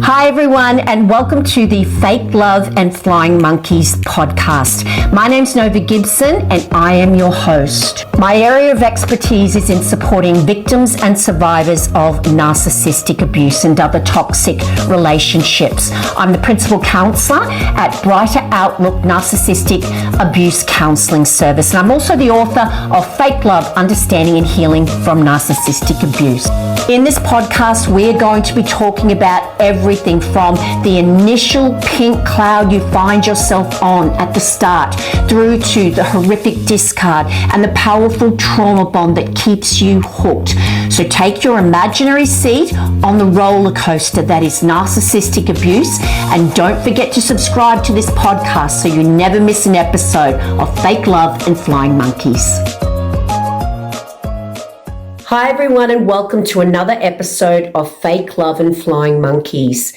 Hi everyone, and welcome to the Fake Love and Flying Monkeys podcast. My name's Nova Gibson and I am your host. My area of expertise is in supporting victims and survivors of narcissistic abuse and other toxic relationships. I'm the principal counsellor at Brighter Outlook Narcissistic Abuse Counselling Service, and I'm also the author of Fake Love, Understanding and Healing from Narcissistic Abuse. In this podcast, we're going to be talking about everything from the initial pink cloud you find yourself on at the start through to the horrific discard and the powerful trauma bond that keeps you hooked. So take your imaginary seat on the roller coaster that is narcissistic abuse, and don't forget to subscribe to this podcast so you never miss an episode of Fake Love and Flying Monkeys. Hi everyone, and welcome to another episode of Fake Love and Flying Monkeys.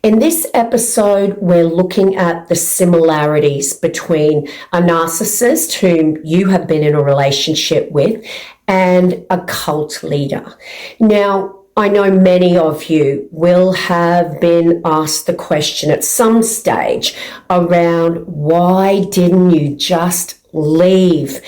In this episode, we're looking at the similarities between a narcissist whom you have been in a relationship with and a cult leader. Now, I know many of you will have been asked the question at some stage around why didn't you just leave,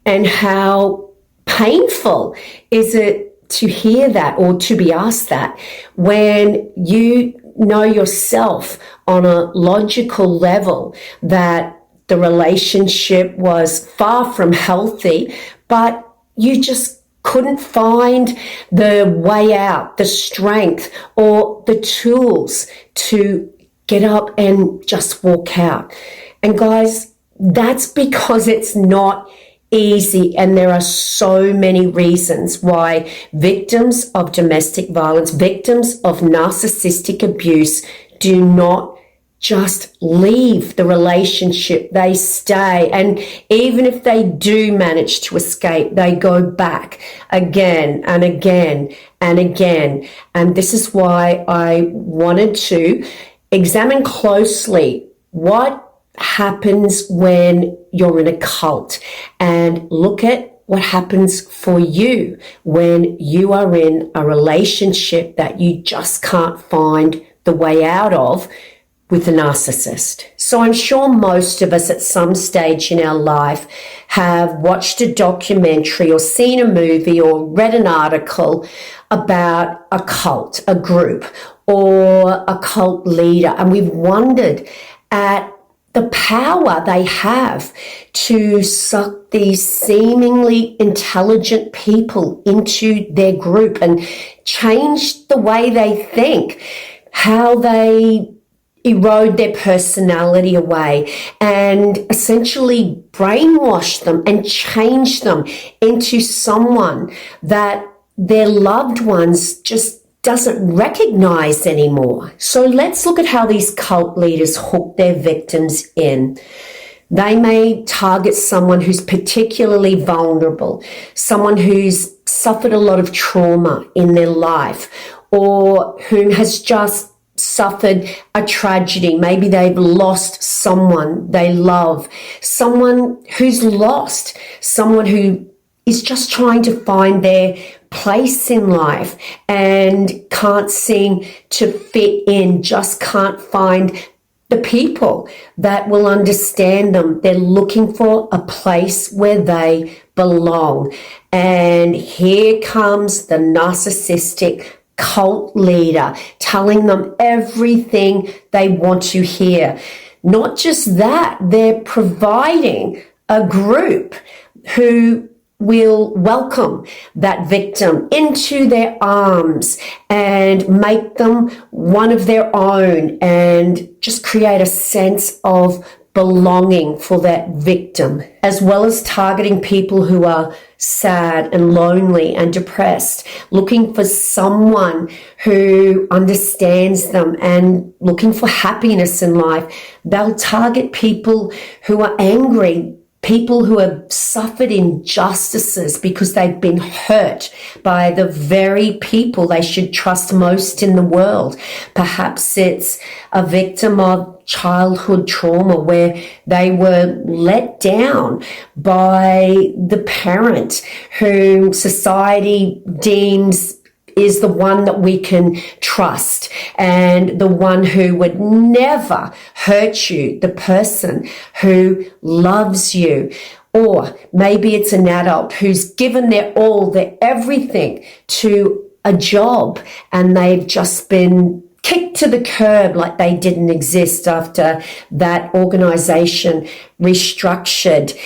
and how painful is it to hear that or to be asked that when you know yourself on a logical level that the relationship was far from healthy, but you just couldn't find the way out, the strength or the tools to get up and just walk out. And guys, that's because it's not easy, and there are so many reasons why victims of domestic violence, victims of narcissistic abuse do not just leave the relationship. They stay, and even if they do manage to escape, they go back again and again and again. And this is why I wanted to examine closely what happens when you're in a cult, and look at what happens for you when you are in a relationship that you just can't find the way out of with a narcissist. So I'm sure most of us at some stage in our life have watched a documentary or seen a movie or read an article about a cult, a group, or a cult leader, and we've wondered at the power they have to suck these seemingly intelligent people into their group and change the way they think, how they erode their personality away and essentially brainwash them and change them into someone that their loved ones just doesn't recognize anymore. So let's look at how these cult leaders hook their victims in. They may target someone who's particularly vulnerable, someone who's suffered a lot of trauma in their life, or whom has just suffered a tragedy. Maybe they've lost someone they love, someone who's lost, someone who is just trying to find their place in life and can't seem to fit in, just can't find the people that will understand them. They're looking for a place where they belong. And here comes the narcissistic cult leader telling them everything they want to hear. Not just that, they're providing a group who will welcome that victim into their arms and make them one of their own and just create a sense of belonging for that victim, as well as targeting people who are sad and lonely and depressed, looking for someone who understands them and looking for happiness in life. They'll target people who are angry, people who have suffered injustices because they've been hurt by the very people they should trust most in the world. Perhaps it's a victim of childhood trauma where they were let down by the parent whom society deems is the one that we can trust and the one who would never hurt you, the person who loves you. Or maybe it's an adult who's given their all, their everything to a job, and they've just been kicked to the curb like they didn't exist after that organization restructured.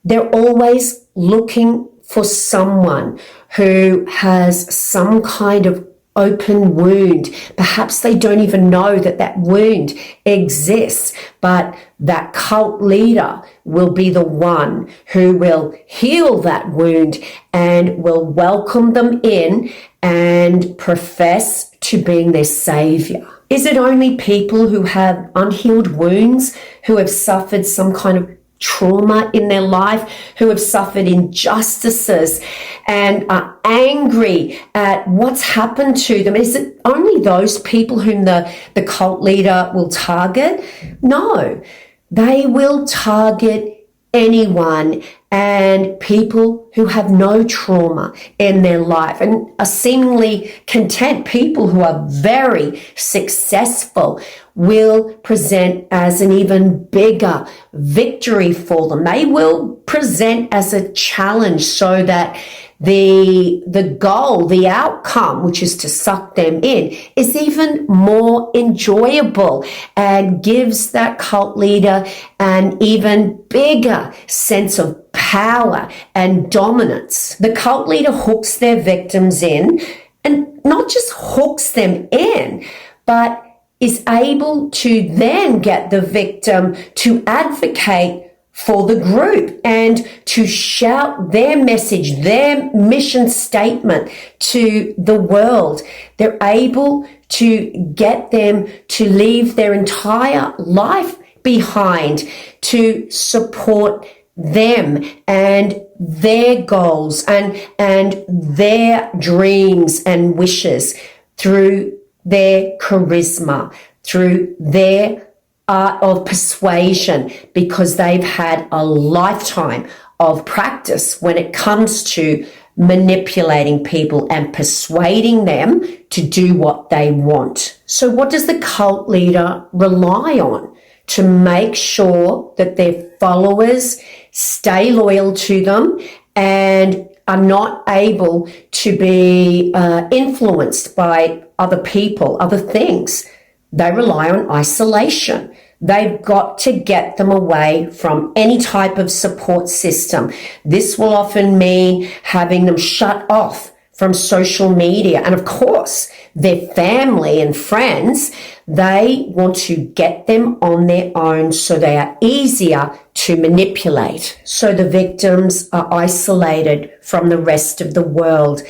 They're always looking for someone who has some kind of open wound. Perhaps they don't even know that that wound exists, but that cult leader will be the one who will heal that wound and will welcome them in and profess to being their savior. Is it only people who have unhealed wounds, who have suffered some kind of trauma in their life, who have suffered injustices and are angry at what's happened to them? Is it only those people whom the cult leader will target? No, they will target anyone and people who have no trauma in their life and are seemingly content. People who are very successful will present as an even bigger victory for them. They will present as a challenge so that the goal, the outcome, which is to suck them in, is even more enjoyable and gives that cult leader an even bigger sense of power and dominance. The cult leader hooks their victims in, and not just hooks them in, but is able to then get the victim to advocate for the group and to shout their message, their mission statement to the world. They're able to get them to leave their entire life behind to support them and their goals and their dreams and wishes through their charisma, through their art of persuasion, because they've had a lifetime of practice when it comes to manipulating people and persuading them to do what they want. So what does the cult leader rely on to make sure that their followers stay loyal to them and are not able to be influenced by other people, other things? They rely on isolation. They've got to get them away from any type of support system. This will often mean having them shut off from social media. And of course, their family and friends, they want to get them on their own so they are easier to manipulate. So the victims are isolated from the rest of the world,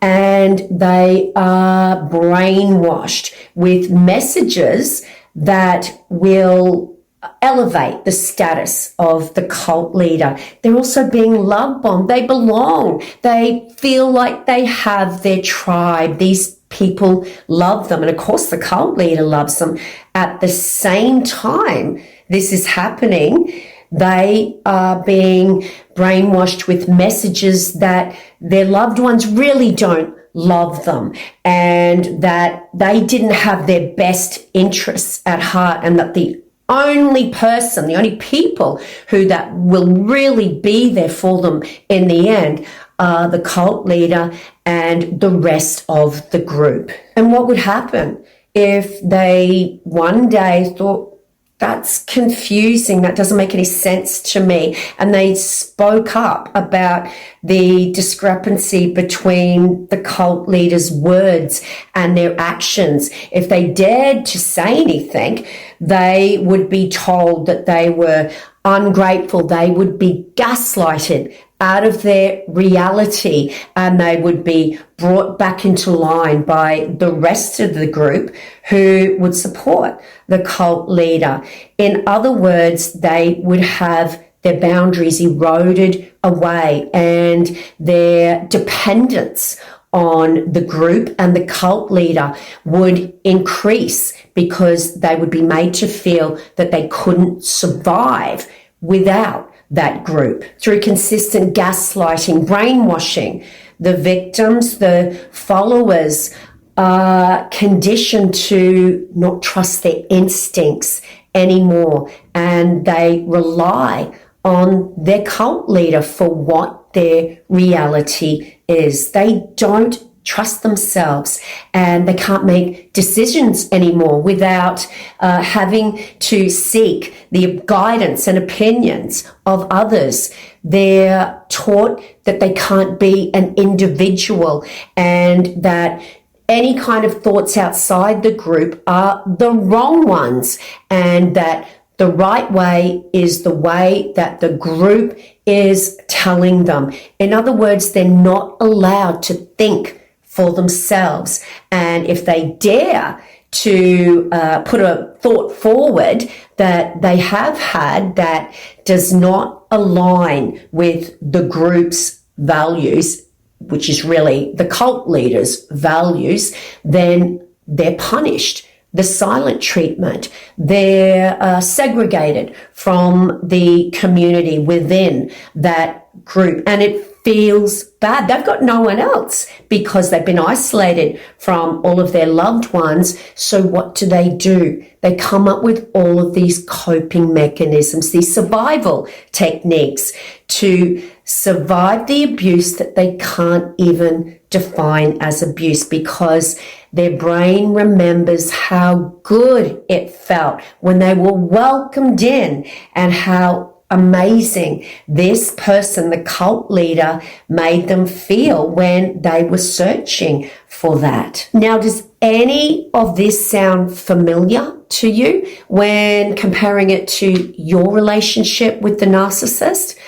and they are brainwashed with messages that will elevate the status of the cult leader. They're also being love bombed. They belong. They feel like they have their tribe. These people love them. And of course, the cult leader loves them. At the same time this is happening, they are being brainwashed with messages that their loved ones really don't love them and that they didn't have their best interests at heart, and that the only person, the only people who that will really be there for them in the end are the cult leader and the rest of the group. And what would happen if they one day thought, that's confusing, that doesn't make any sense to me, and they spoke up about the discrepancy between the cult leader's words and their actions? If they dared to say anything, they would be told that they were ungrateful. They would be gaslighted out of their reality, and they would be brought back into line by the rest of the group who would support the cult leader. In other words, they would have their boundaries eroded away and their dependence on the group and the cult leader would increase, because they would be made to feel that they couldn't survive without that group. Through consistent gaslighting, brainwashing, the victims, the followers, are conditioned to not trust their instincts anymore, and they rely on their cult leader for what their reality is. They don't trust themselves, and they can't make decisions anymore without having to seek the guidance and opinions of others. They're taught that they can't be an individual, and that any kind of thoughts outside the group are the wrong ones, and that the right way is the way that the group is telling them. In other words, they're not allowed to think for themselves. And if they dare to put a thought forward that they have had that does not align with the group's values, which is really the cult leader's values, then they're punished. The silent treatment, they're segregated from the community within that group, and it feels bad. They've got no one else because they've been isolated from all of their loved ones. So what do? They come up with all of these coping mechanisms, these survival techniques to survive the abuse that they can't even define as abuse, because their brain remembers how good it felt when they were welcomed in, and how amazing this person, the cult leader, made them feel when they were searching for that. Now, does any of this sound familiar to you when comparing it to your relationship with the narcissist?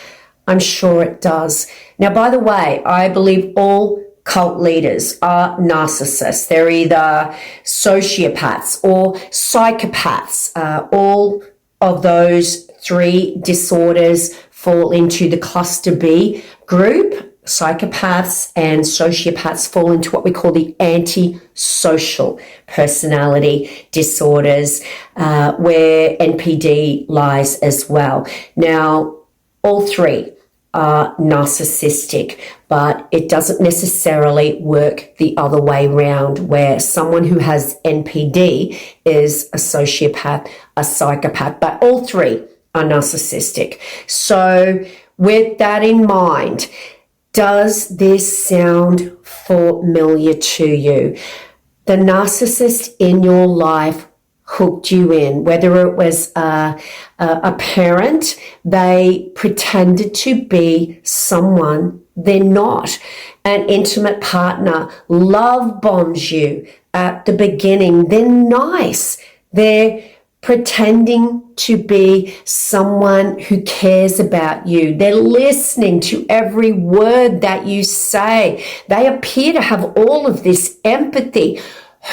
I'm sure it does. Now, by the way, I believe all cult leaders are narcissists. They're either sociopaths or psychopaths. All of those three disorders fall into the cluster B group. Psychopaths and sociopaths fall into what we call the antisocial personality disorders, where NPD lies as well. Now, all three are narcissistic, but it doesn't necessarily work the other way round, where someone who has NPD is a sociopath, a psychopath, but all three are narcissistic. So with that in mind, does this sound familiar to you? The narcissist in your life hooked you in, whether it was a parent, they pretended to be someone they're not. An intimate partner love bombs you at the beginning. They're nice. They're pretending to be someone who cares about you. They're listening to every word that you say. They appear to have all of this empathy.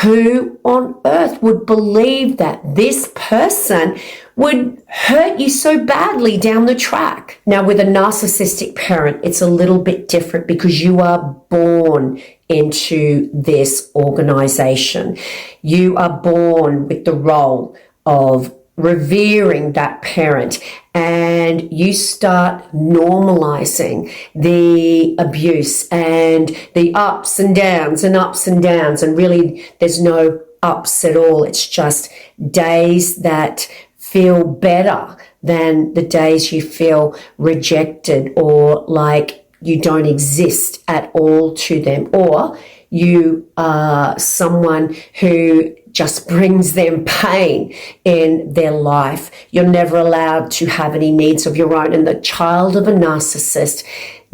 Who on earth would believe that this person would hurt you so badly down the track? Now, with a narcissistic parent, it's a little bit different, because you are born into this organization. You are born with the role of revering that parent, and you start normalizing the abuse and the ups and downs, and really there's no ups at all. It's just days that feel better than the days you feel rejected or like you don't exist at all to them, or you are someone who just brings them pain in their life. You're never allowed to have any needs of your own. And the child of a narcissist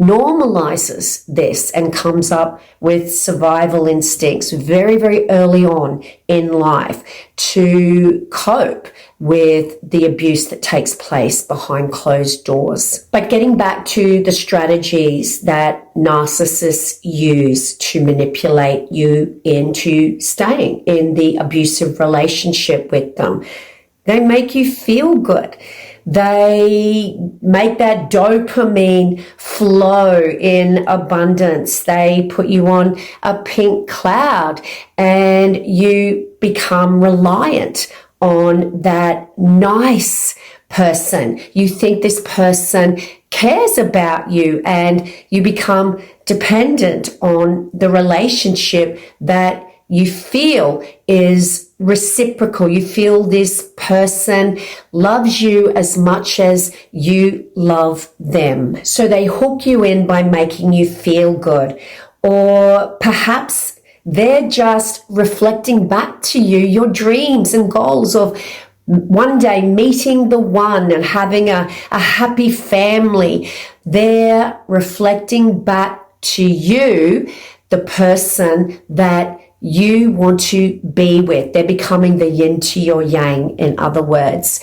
normalizes this and comes up with survival instincts very, very early on in life to cope with the abuse that takes place behind closed doors. But getting back to the strategies that narcissists use to manipulate you into staying in the abusive relationship with them, they make you feel good. They make that dopamine flow in abundance. They put you on a pink cloud, and you become reliant on that nice person. You think this person cares about you, and you become dependent on the relationship that you feel is reciprocal. You feel this person loves you as much as you love them. So they hook you in by making you feel good. Or perhaps they're just reflecting back to you your dreams and goals of one day meeting the one and having a happy family. They're reflecting back to you the person that you want to be with. They're becoming the yin to your yang, in other words.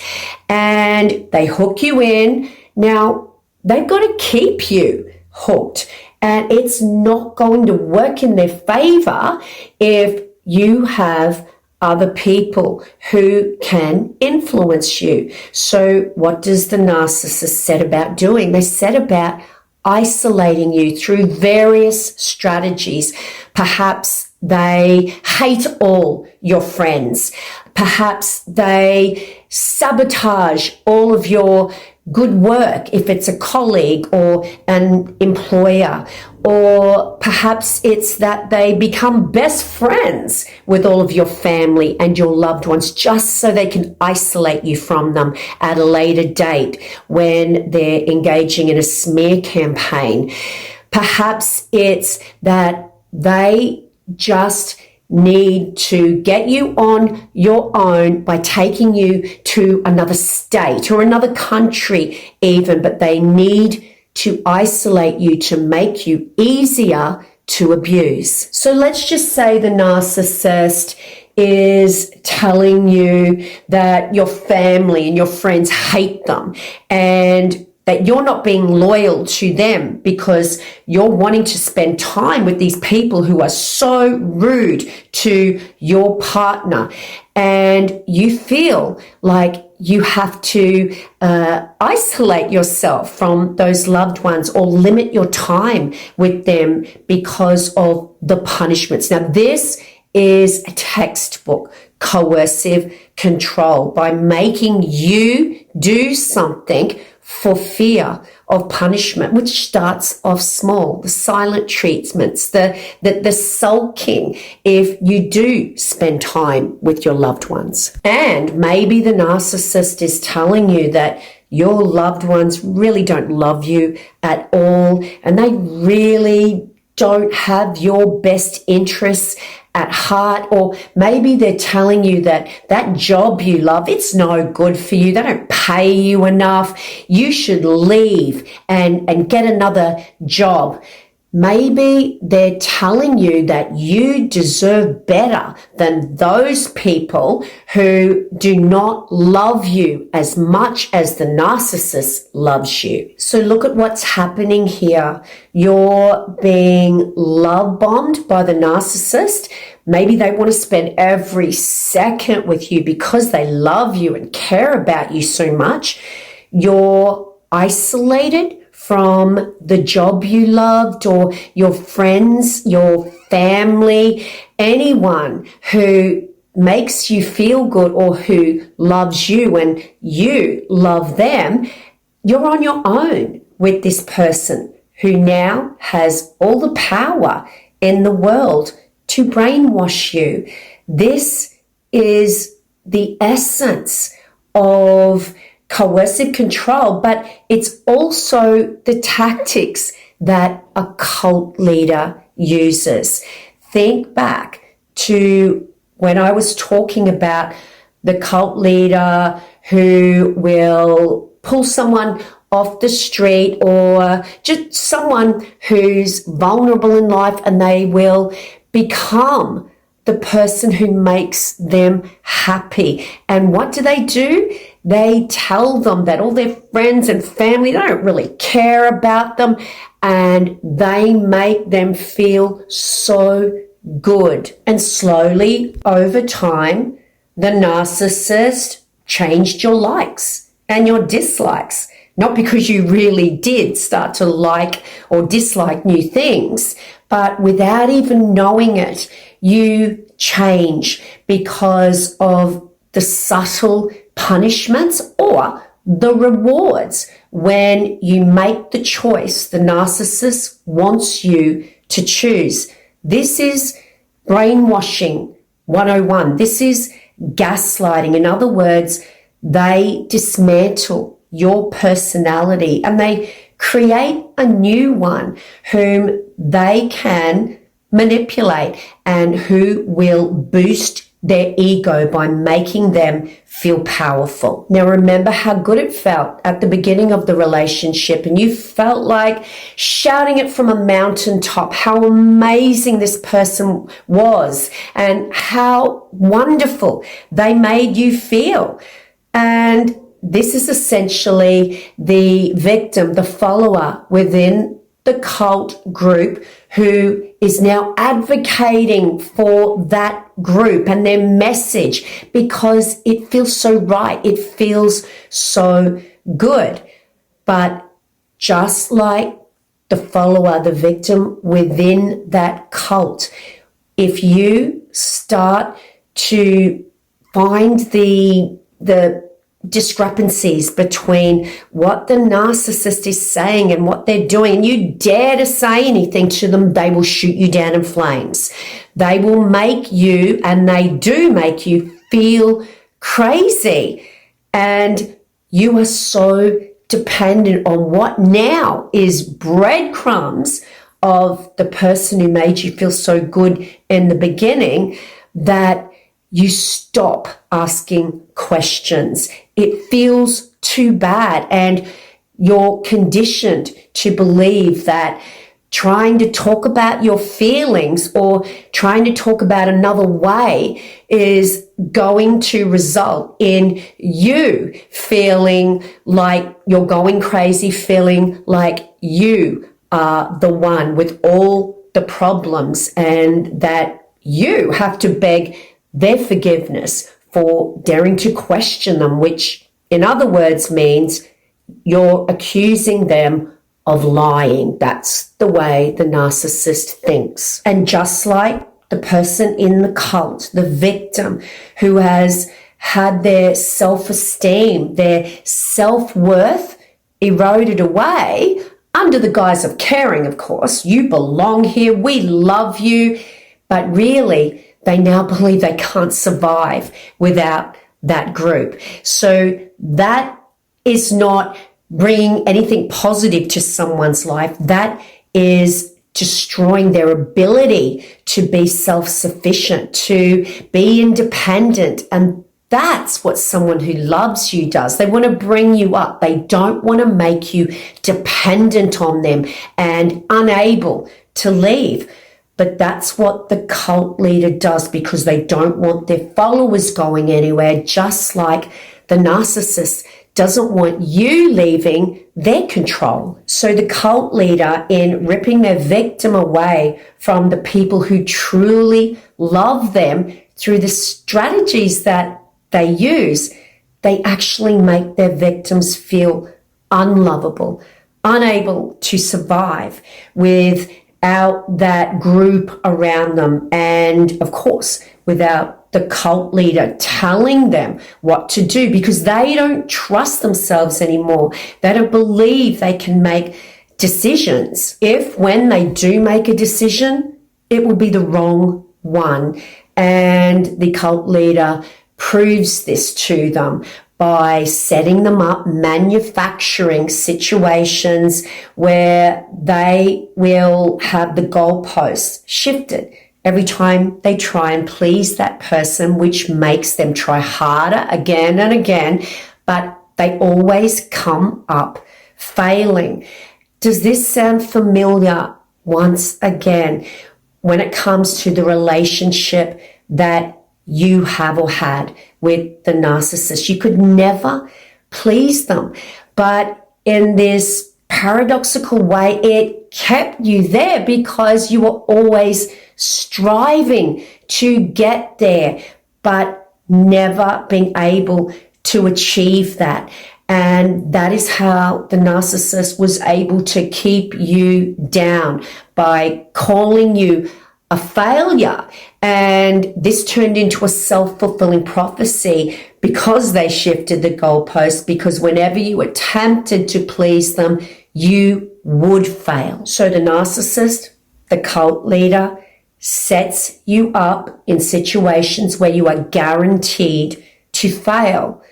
And they hook you in. Now, they've got to keep you hooked. And it's not going to work in their favor if you have other people who can influence you. So what does the narcissist set about doing? They set about isolating you through various strategies. Perhaps they hate all your friends. Perhaps they sabotage all of your good work if it's a colleague or an employer. Or perhaps it's that they become best friends with all of your family and your loved ones just so they can isolate you from them at a later date when they're engaging in a smear campaign. Perhaps it's that they just need to get you on your own by taking you to another state or another country even, but they need to isolate you to make you easier to abuse. So let's just say the narcissist is telling you that your family and your friends hate them and that you're not being loyal to them because you're wanting to spend time with these people who are so rude to your partner. And you feel like you have to isolate yourself from those loved ones or limit your time with them because of the punishments. Now, this is a textbook coercive control by making you do something for fear of punishment, which starts off small, the silent treatments, the sulking if you do spend time with your loved ones. And maybe the narcissist is telling you that your loved ones really don't love you at all and they really don't have your best interests at heart. Or maybe they're telling you that that job you love, it's no good for you. They don't pay you enough. You should leave and get another job. Maybe they're telling you that you deserve better than those people who do not love you as much as the narcissist loves you. So look at what's happening here. You're being love bombed by the narcissist. Maybe they want to spend every second with you because they love you and care about you so much. You're isolated from the job you loved or your friends, your family, anyone who makes you feel good or who loves you and you love them. You're on your own with this person who now has all the power in the world to brainwash you. This is the essence of coercive control, but it's also the tactics that a cult leader uses. Think back to when I was talking about the cult leader who will pull someone off the street or just someone who's vulnerable in life, and they will become the person who makes them happy. And what do? They tell them that all their friends and family don't really care about them, and they make them feel so good. And slowly over time, the narcissist changed your likes and your dislikes. Not because you really did start to like or dislike new things, but without even knowing it, you change because of the subtle punishments or the rewards when you make the choice the narcissist wants you to choose. This is brainwashing 101. This is gaslighting. In other words, they dismantle your personality and they create a new one whom they can manipulate and who will boost their ego by making them feel powerful. Now, remember how good it felt at the beginning of the relationship, and you felt like shouting it from a mountaintop, how amazing this person was and how wonderful they made you feel. And this is essentially the victim, the follower within the cult group who is now advocating for that group and their message because it feels so right. It feels so good. But just like the follower, the victim within that cult, if you start to find the discrepancies between what the narcissist is saying and what they're doing, and you dare to say anything to them, they will shoot you down in flames. They will make you, and they do make you, feel crazy. And you are so dependent on what now is breadcrumbs of the person who made you feel so good in the beginning that you stop asking questions. It feels too bad, and you're conditioned to believe that trying to talk about your feelings or trying to talk about another way is going to result in you feeling like you're going crazy, feeling like you are the one with all the problems and that you have to beg their forgiveness for daring to question them, which in other words means you're accusing them of lying. That's the way the narcissist thinks. And just like the person in the cult, the victim who has had their self-esteem, their self-worth eroded away under the guise of caring, of course. You belong here. We love you. But really, they now believe they can't survive without that group. So that is not bringing anything positive to someone's life. That is destroying their ability to be self-sufficient, to be independent. And that's what someone who loves you does. They want to bring you up. They don't want to make you dependent on them and unable to leave. But that's what the cult leader does because they don't want their followers going anywhere, just like the narcissist doesn't want you leaving their control. So the cult leader, in ripping their victim away from the people who truly love them through the strategies that they use, they actually make their victims feel unlovable, unable to survive without that group around them, and of course without the cult leader telling them what to do, because they don't trust themselves anymore. They don't believe they can make decisions. If when they do make a decision, it will be the wrong one. And the cult leader proves this to them by setting them up, manufacturing situations where they will have the goalposts shifted every time they try and please that person, which makes them try harder again and again, but they always come up failing. Does this sound familiar? Once again, when it comes to the relationship that you have or had with the narcissist, you could never please them. But in this paradoxical way, it kept you there because you were always striving to get there, but never being able to achieve that. And that is how the narcissist was able to keep you down, by calling you a failure. And this turned into a self-fulfilling prophecy because they shifted the goalposts, because whenever you attempted to please them, you would fail. So the narcissist, the cult leader, sets you up in situations where you are guaranteed to fail.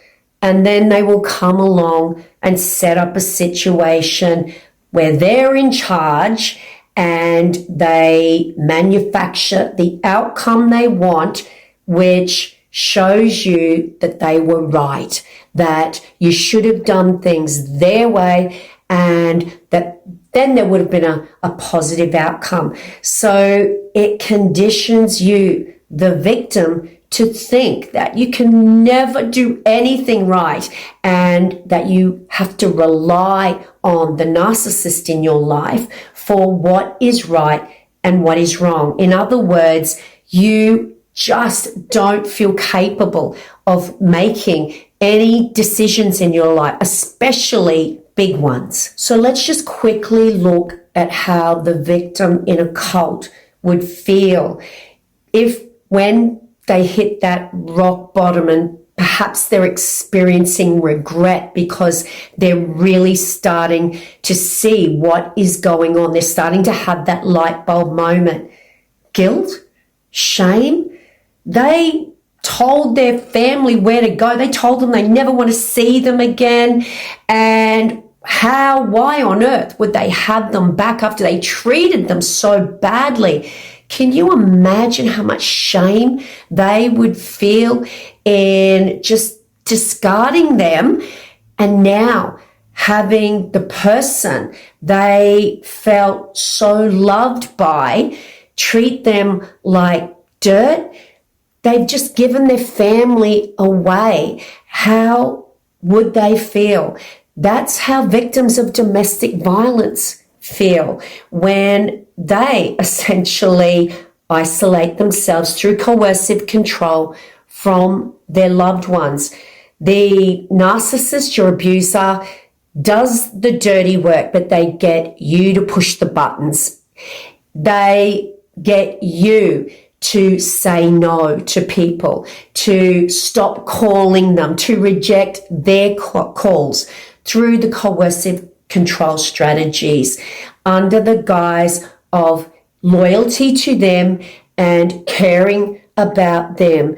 And then they will come along and set up a situation where they're in charge and they manufacture the outcome they want, which shows you that they were right, that you should have done things their way, and that then there would have been a positive outcome. So it conditions you, the victim, to think that you can never do anything right and that you have to rely on the narcissist in your life for what is right and what is wrong. In other words, you just don't feel capable of making any decisions in your life, especially big ones. So let's just quickly look at how the victim in a cult would feel if, when they hit that rock bottom, and perhaps they're experiencing regret because they're really starting to see what is going on. They're starting to have that light bulb moment. Guilt, shame. They told their family where to go. They told them they never want to see them again. And why on earth would they have them back after they treated them so badly? Can you imagine how much shame they would feel in just discarding them, and now having the person they felt so loved by treat them like dirt? They've just given their family away. How would they feel? That's how victims of domestic violence feel when they essentially isolate themselves through coercive control from their loved ones. The narcissist, your abuser, does the dirty work, but they get you to push the buttons. They get you to say no to people, to stop calling them, to reject their calls through the coercive control strategies under the guise of loyalty to them and caring about them.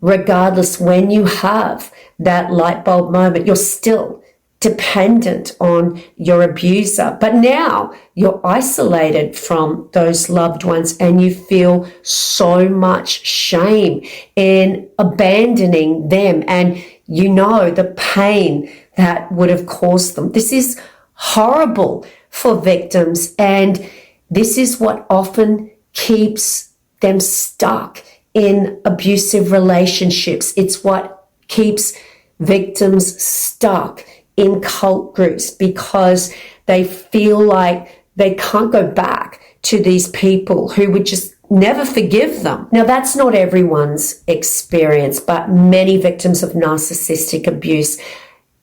Regardless, when you have that light bulb moment, you're still dependent on your abuser. But now you're isolated from those loved ones and you feel so much shame in abandoning them, and you know the pain that would have caused them. This is horrible for victims, and this is what often keeps them stuck in abusive relationships. It's what keeps victims stuck in cult groups, because they feel like they can't go back to these people who would just never forgive them. Now, that's not everyone's experience, but many victims of narcissistic abuse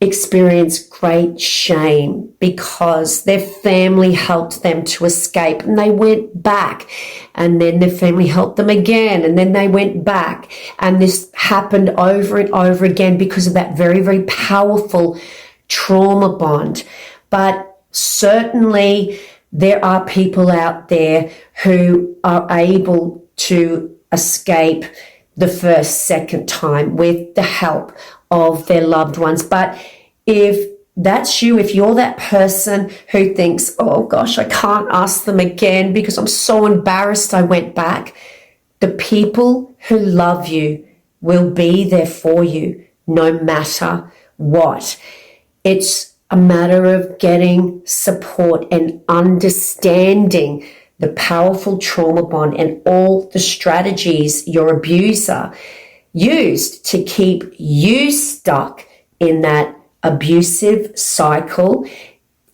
experience great shame because their family helped them to escape and they went back, and then their family helped them again, and then they went back, and this happened over and over again because of that very, very powerful trauma bond. But certainly there are people out there who are able to escape the first, second time with the help of their loved ones. But if that's you, if you're that person who thinks, oh gosh, I can't ask them again because I'm so embarrassed I went back, the people who love you will be there for you no matter what. It's a matter of getting support and understanding the powerful trauma bond and all the strategies your abuser used to keep you stuck in that abusive cycle,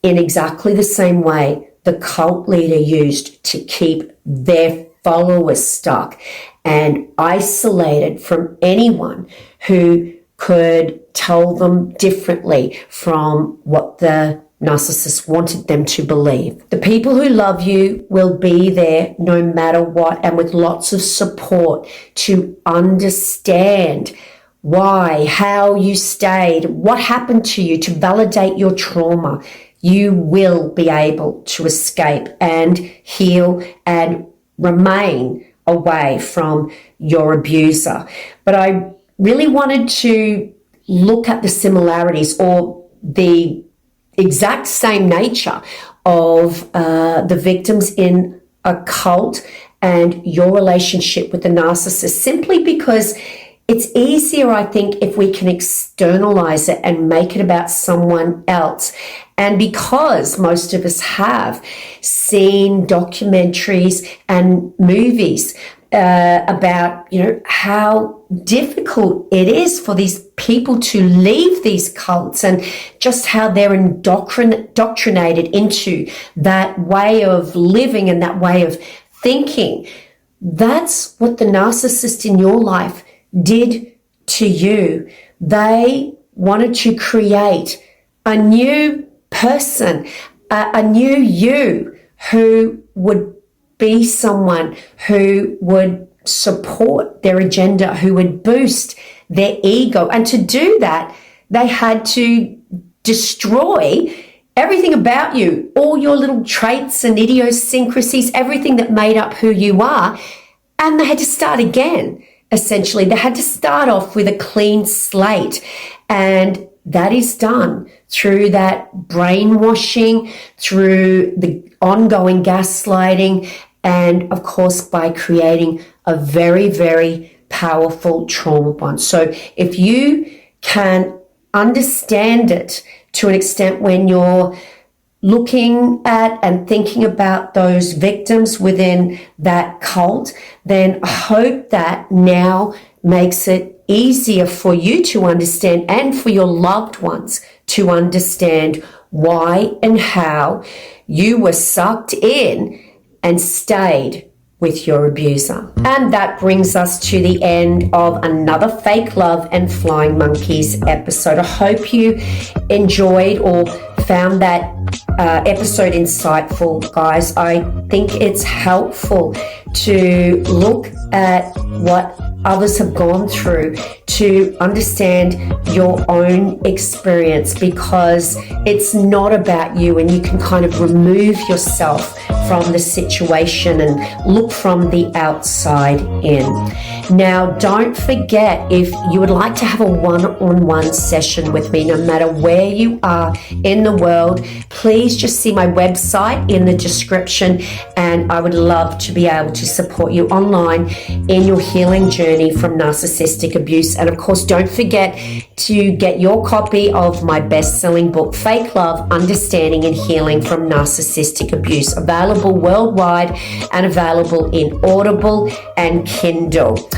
in exactly the same way the cult leader used to keep their followers stuck and isolated from anyone who could tell them differently from what the narcissist wanted them to believe. The people who love you will be there no matter what, and with lots of support to understand why, how you stayed, what happened to you, to validate your trauma, you will be able to escape and heal and remain away from your abuser. But I really wanted to look at the similarities or the exact same nature of the victims in a cult and your relationship with the narcissist, simply because it's easier, I think, if we can externalize it and make it about someone else. And because most of us have seen documentaries and movies about, how difficult it is for these people to leave these cults and just how they're indoctrinated into that way of living and that way of thinking. That's what the narcissist in your life did to you. They wanted to create a new person, a new you who would be someone who would support their agenda, who would boost their ego. And to do that, they had to destroy everything about you, all your little traits and idiosyncrasies, everything that made up who you are. And they had to start again. Essentially, they had to start off with a clean slate, and that is done through that brainwashing, through the ongoing gaslighting, and of course by creating a very, very powerful trauma bond. So if you can understand it to an extent when you're looking at and thinking about those victims within that cult, then I hope that now makes it easier for you to understand and for your loved ones to understand why and how you were sucked in and stayed with your abuser. And that brings us to the end of another Fake Love and Flying Monkeys episode. I hope you enjoyed or found that episode insightful, guys. I think it's helpful to look at what others have gone through to understand your own experience, because it's not about you, and you can kind of remove yourself from the situation and look from the outside in. Now, don't forget, if you would like to have a one-on-one session with me, no matter where you are in the world, please just see my website in the description, and I would love to be able to support you online in your healing journey from narcissistic abuse. And of course, don't forget to get your copy of my best-selling book, Fake Love, Understanding and Healing from Narcissistic Abuse, available worldwide and available in Audible and Kindle.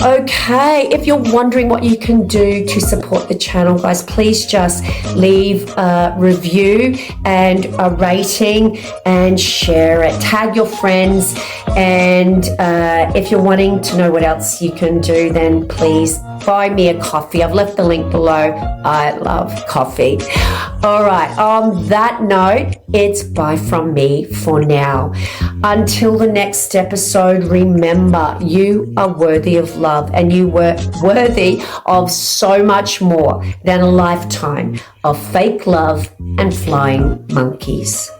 Okay, if you're wondering what you can do to support the channel, guys, please just leave a review and a rating and share it. Tag your friends, and if you're wanting to know what else you can do, then please buy me a coffee. I've left the link below. I love coffee. All right, on that note, it's bye from me for now. Until the next episode, remember, you are worthy of love, and you were worthy of so much more than a lifetime of fake love and flying monkeys.